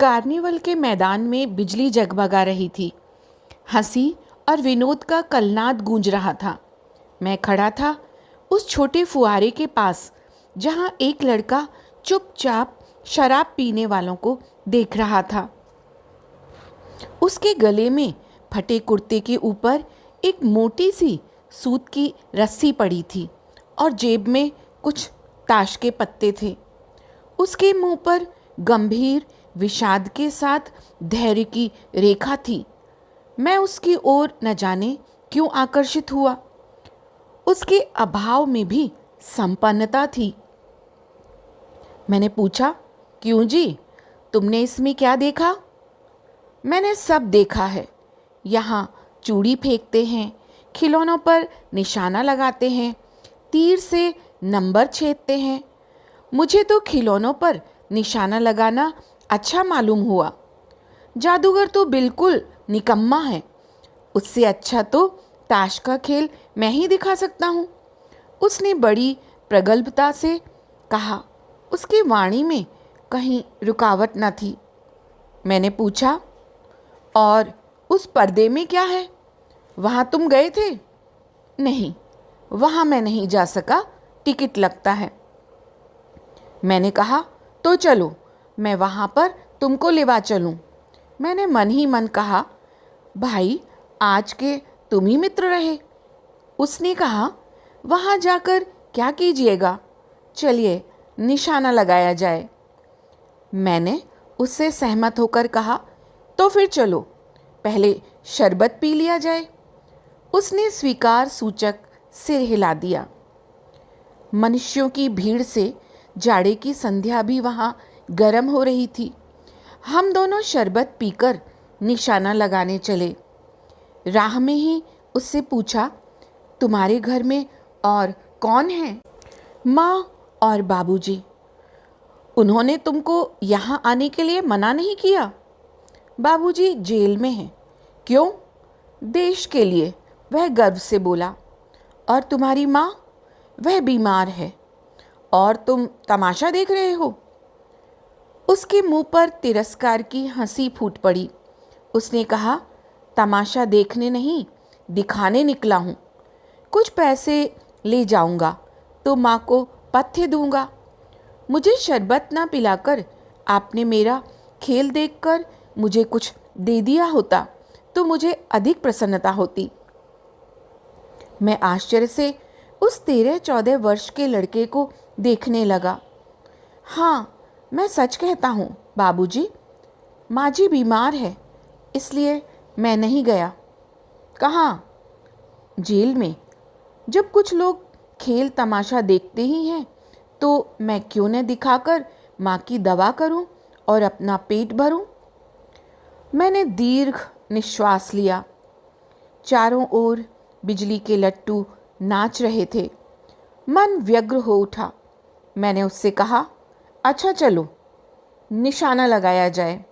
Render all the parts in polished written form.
Carnival के मैदान में बिजली जगमगा रही थी। हंसी और विनोद का कलनाद गूंज रहा था। मैं खड़ा था उस छोटे फुहारे के पास जहां एक लड़का चुपचाप शराब पीने वालों को देख रहा था। उसके गले में फटे कुर्ते के ऊपर एक मोटी सी सूत की रस्सी पड़ी थी और जेब में कुछ ताश के पत्ते थे। उसके मुंह पर गंभीर विषाद के साथ धैर्य की रेखा थी। मैं उसकी ओर न जाने क्यों आकर्षित हुआ। उसके अभाव में भी संपन्नता थी। मैंने पूछा, क्यों जी, तुमने इसमें क्या देखा? मैंने सब देखा है। यहाँ चूड़ी फेंकते हैं, खिलौनों पर निशाना लगाते हैं, तीर से नंबर छेदते हैं। मुझे तो खिलौनों पर निशाना लगाना अच्छा मालूम हुआ। जादूगर तो बिल्कुल निकम्मा है। उससे अच्छा तो ताश का खेल मैं ही दिखा सकता हूँ। उसने बड़ी प्रगल्भता से कहा। उसकी वाणी में कहीं रुकावट न थी। मैंने पूछा, और उस पर्दे में क्या है? वहाँ तुम गए थे? नहीं, वहाँ मैं नहीं जा सका, टिकट लगता है। मैंने कहा, तो चलो, मैं वहाँ पर तुमको लेवा चलूँ। मैंने मन ही मन कहा, भाई आज के तुम ही मित्र रहे। उसने कहा, वहाँ जाकर क्या कीजिएगा? चलिए निशाना लगाया जाए। मैंने उससे सहमत होकर कहा, तो फिर चलो, पहले शरबत पी लिया जाए। उसने स्वीकार सूचक सिर हिला दिया। मनुष्यों की भीड़ से जाड़े की संध्या भी वहाँ गर्म हो रही थी। हम दोनों शरबत पीकर निशाना लगाने चले। राह में ही उससे पूछा, तुम्हारे घर में और कौन है? माँ और बाबूजी। उन्होंने तुमको यहाँ आने के लिए मना नहीं किया? बाबूजी जेल में हैं। क्यों? देश के लिए, वह गर्व से बोला। और तुम्हारी माँ? वह बीमार है। और तुम तमाशा देख रहे हो? उसके मुंह पर तिरस्कार की हंसी फूट पड़ी। उसने कहा, तमाशा देखने नहीं, दिखाने निकला हूँ। कुछ पैसे ले जाऊंगा तो माँ को पथ्य दूंगा। मुझे शरबत ना पिलाकर आपने मेरा खेल देखकर मुझे कुछ दे दिया होता तो मुझे अधिक प्रसन्नता होती। मैं आश्चर्य से उस 13-14 वर्ष के लड़के को देखने लगा। हाँ, मैं सच कहता हूँ बाबूजी, माँ जी बीमार है, इसलिए मैं नहीं गया। कहाँ? जेल में। जब कुछ लोग खेल तमाशा देखते ही हैं तो मैं क्यों न दिखाकर माँ की दवा करूं और अपना पेट भरूं। मैंने दीर्घ निश्वास लिया। चारों ओर बिजली के लट्टू नाच रहे थे। मन व्यग्र हो उठा। मैंने उससे कहा, अच्छा चलो, निशाना लगाया जाए।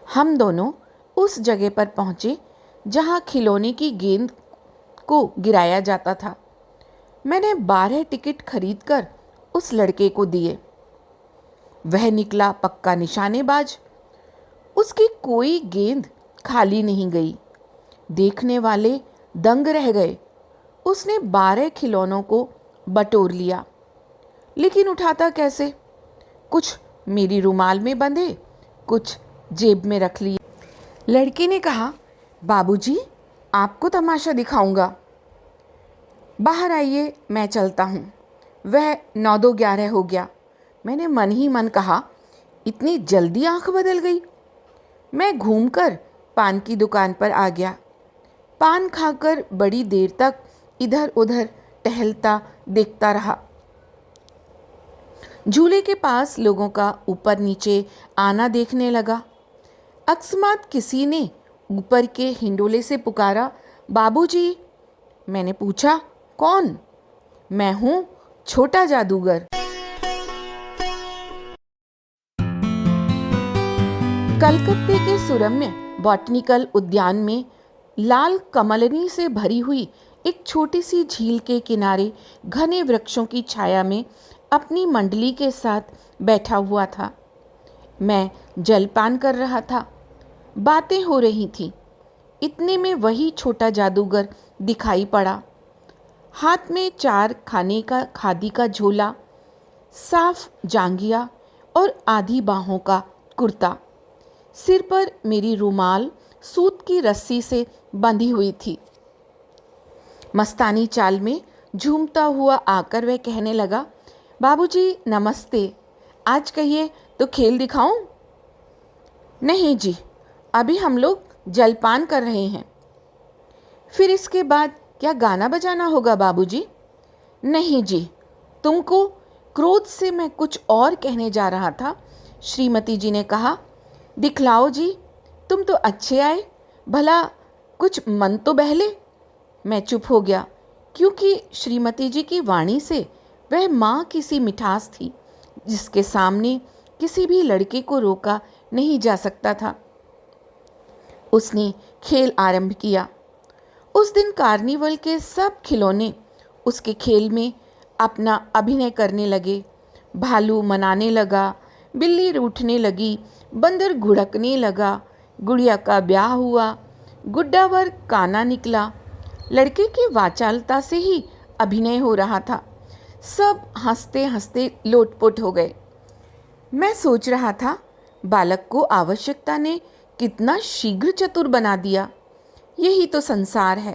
हम दोनों उस जगह पर पहुंचे जहां खिलौने की गेंद को गिराया जाता था। मैंने 12 टिकट खरीदकर उस लड़के को दिए। वह निकला पक्का निशानेबाज। उसकी कोई गेंद खाली नहीं गई। देखने वाले दंग रह गए। उसने 12 खिलौनों को बटोर लिया, लेकिन उठाता कैसे? कुछ मेरी रुमाल में बंधे, कुछ जेब में रख लिए। लड़के ने कहा, बाबूजी, आपको तमाशा दिखाऊंगा। बाहर आइए, मैं चलता हूँ। वह 9-11 हो गया। मैंने मन ही मन कहा, इतनी जल्दी आंख बदल गई। मैं घूमकर पान की दुकान पर आ गया। पान खाकर बड़ी देर तक इधर उधर टहलता देखता रहा। झूले के पास लोगों का ऊपर नीचे आना देखने लगा। अकस्मात किसी ने ऊपर के हिंडोले से पुकारा, बाबूजी। मैंने पूछा, कौन? मैं हूँ छोटा जादूगर। कलकत्ते के सुरम्य बॉटनिकल उद्यान में लाल कमलनी से भरी हुई एक छोटी सी झील के किनारे घने वृक्षों की छाया में अपनी मंडली के साथ बैठा हुआ था। मैं जलपान कर रहा था, बातें हो रही थीं। इतने में वही छोटा जादूगर दिखाई पड़ा। हाथ में 4 खाने का खादी का झोला, साफ जांघिया और आधी बाहों का कुर्ता। सिर पर मेरी रुमाल सूत की रस्सी से बंधी हुई थी। मस्तानी चाल में झूमता हुआ आकर वह कहने लगा, बाबूजी नमस्ते, आज कहिए तो खेल दिखाऊं? नहीं जी, अभी हम लोग जलपान कर रहे हैं। फिर इसके बाद क्या गाना बजाना होगा बाबूजी? नहीं जी, तुमको। क्रोध से मैं कुछ और कहने जा रहा था, श्रीमती जी ने कहा, दिखलाओ जी, तुम तो अच्छे आए, भला कुछ मन तो बहले। मैं चुप हो गया, क्योंकि श्रीमती जी की वाणी से वह माँ की सी मिठास थी जिसके सामने किसी भी लड़के को रोका नहीं जा सकता था। उसने खेल आरंभ किया। उस दिन कार्निवल के सब खिलौने उसके खेल में अपना अभिनय करने लगे। भालू मनाने लगा, बिल्ली रूठने लगी, बंदर घुड़कने लगा, गुड़िया का ब्याह हुआ, गुड्डावर काना निकला। लड़के की वाचालता से ही अभिनय हो रहा था। सब हंसते हंसते लोटपोट हो गए। मैं सोच रहा था, बालक को आवश्यकता ने कितना शीघ्र चतुर बना दिया। यही तो संसार है।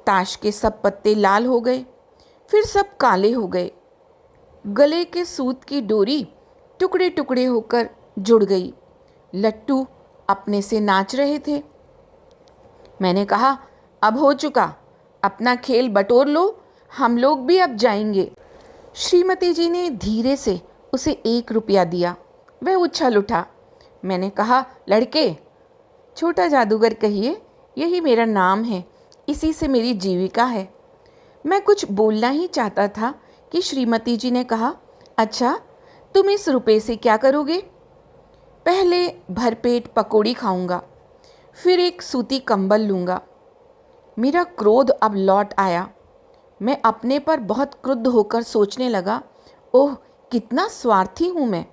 ताश के सब पत्ते लाल हो गए, फिर सब काले हो गए। गले के सूत की डोरी टुकड़े टुकड़े होकर जुड़ गई। लट्टू अपने से नाच रहे थे। मैंने कहा, अब हो चुका, अपना खेल बटोर लो, हम लोग भी अब जाएंगे। श्रीमती जी ने धीरे से उसे 1 रुपया दिया। वह उछल उठा। मैंने कहा, लड़के। छोटा जादूगर कहिए, यही मेरा नाम है, इसी से मेरी जीविका है। मैं कुछ बोलना ही चाहता था कि श्रीमती जी ने कहा, अच्छा, तुम इस रुपए से क्या करोगे? पहले भरपेट पकौड़ी खाऊंगा, फिर एक सूती कंबल लूँगा। मेरा क्रोध अब लौट आया। मैं अपने पर बहुत क्रुद्ध होकर सोचने लगा, ओह कितना स्वार्थी हूँ मैं।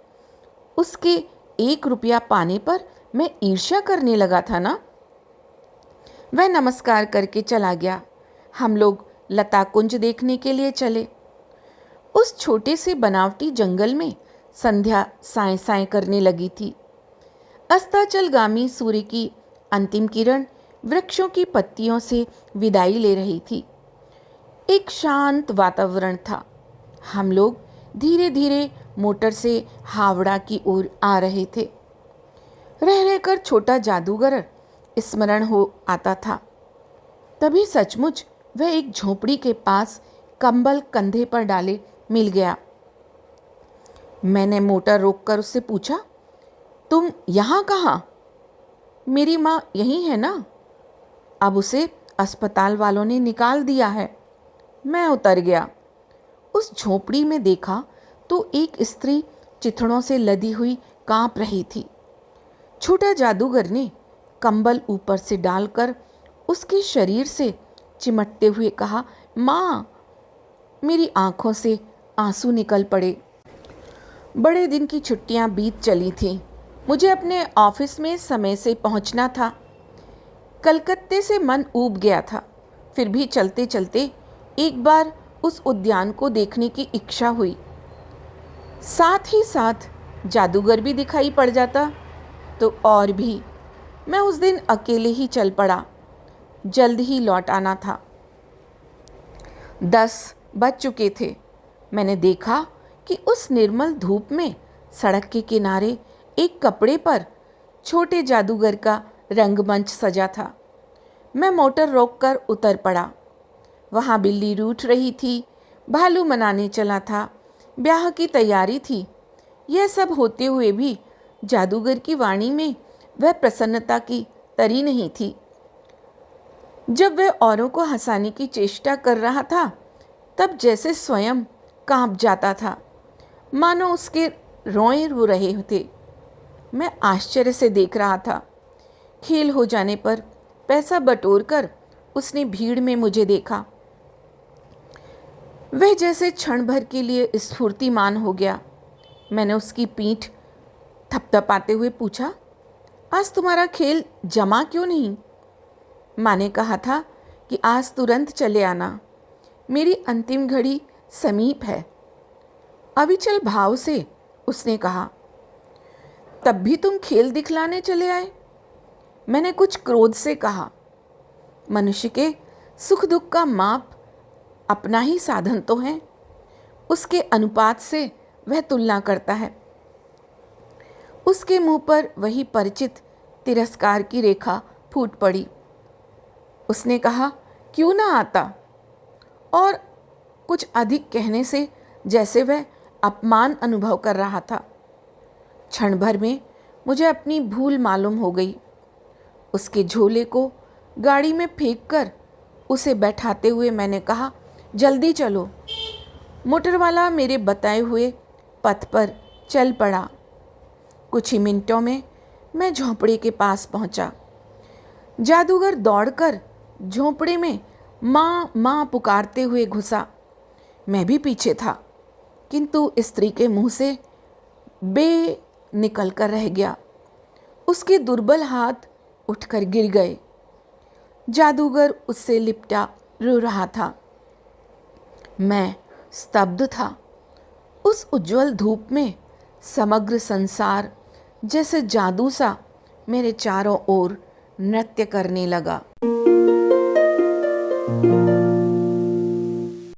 उसके 1 रुपया पाने पर मैं ईर्ष्या करने लगा था ना। वह नमस्कार करके चला गया। हम लोग लता कुंज देखने के लिए चले। उस छोटे से बनावटी जंगल में संध्या साएं साएं करने लगी थी। अस्ताचलगामी सूर्य की अंतिम किरण वृक्षों की पत्तियों से विदाई ले रही थी। एक शांत वातावरण था। हम लोग धीरे धीरे मोटर से हावड़ा की ओर आ रहे थे। रह रहकर छोटा जादूगर स्मरण हो आता था। तभी सचमुच वह एक झोपड़ी के पास कंबल कंधे पर डाले मिल गया। मैंने मोटर रोककर उससे पूछा, तुम यहाँ कहाँ? मेरी माँ यहीं है ना। अब उसे अस्पताल वालों ने निकाल दिया है। मैं उतर गया। उस झोपड़ी में देखा तो एक स्त्री चिथड़ों से लदी हुई कांप रही थी। छोटा जादूगर ने कंबल ऊपर से डालकर उसके शरीर से चिमटते हुए कहा, माँ। मेरी आंखों से आंसू निकल पड़े। बड़े दिन की छुट्टियां बीत चली थीं। मुझे अपने ऑफिस में समय से पहुंचना था। कलकत्ते से मन ऊब गया था। फिर भी चलते चलते एक बार उस उद्यान को देखने की इच्छा हुई। साथ ही साथ जादूगर भी दिखाई पड़ जाता तो और भी। मैं उस दिन अकेले ही चल पड़ा। जल्द ही लौट आना था। 10 बज चुके थे। मैंने देखा कि उस निर्मल धूप में सड़क के किनारे एक कपड़े पर छोटे जादूगर का रंगमंच सजा था। मैं मोटर रोककर उतर पड़ा। वहाँ बिल्ली रूठ रही थी, भालू मनाने चला था, ब्याह की तैयारी थी। यह सब होते हुए भी जादूगर की वाणी में वह प्रसन्नता की तरी नहीं थी। जब वह औरों को हंसाने की चेष्टा कर रहा था, तब जैसे स्वयं कांप जाता था, मानो उसके रोए रो रहे थे। मैं आश्चर्य से देख रहा था। खेल हो जाने पर पैसा बटोरकर उसने भीड़ में मुझे देखा। वह जैसे क्षण भर के लिए स्फूर्तिमान हो गया। मैंने उसकी पीठ थपथपाते हुए पूछा, आज तुम्हारा खेल जमा क्यों नहीं? माँ ने कहा था कि आज तुरंत चले आना, मेरी अंतिम घड़ी समीप है। अविचल भाव से उसने कहा, तब भी तुम खेल दिखलाने चले आए? मैंने कुछ क्रोध से कहा। मनुष्य के सुख दुख का माप अपना ही साधन तो है, उसके अनुपात से वह तुलना करता है। उसके मुंह पर वही परिचित तिरस्कार की रेखा फूट पड़ी। उसने कहा, क्यों ना आता? और कुछ अधिक कहने से जैसे वह अपमान अनुभव कर रहा था। क्षण भर में मुझे अपनी भूल मालूम हो गई। उसके झोले को गाड़ी में फेंककर उसे बैठाते हुए मैंने कहा, जल्दी चलो। मोटरवाला मेरे बताए हुए पथ पर चल पड़ा। कुछ ही मिनटों में मैं झोंपड़े के पास पहुंचा। जादूगर दौड़कर झोंपड़े में माँ माँ पुकारते हुए घुसा। मैं भी पीछे था, किंतु स्त्री के मुंह से बे निकल कर रह गया। उसके दुर्बल हाथ उठकर गिर गए। जादूगर उससे लिपटा रो रहा था। मैं स्तब्ध था। उस उज्जवल धूप में समग्र संसार जैसे जादू सा मेरे चारों ओर नृत्य करने लगा।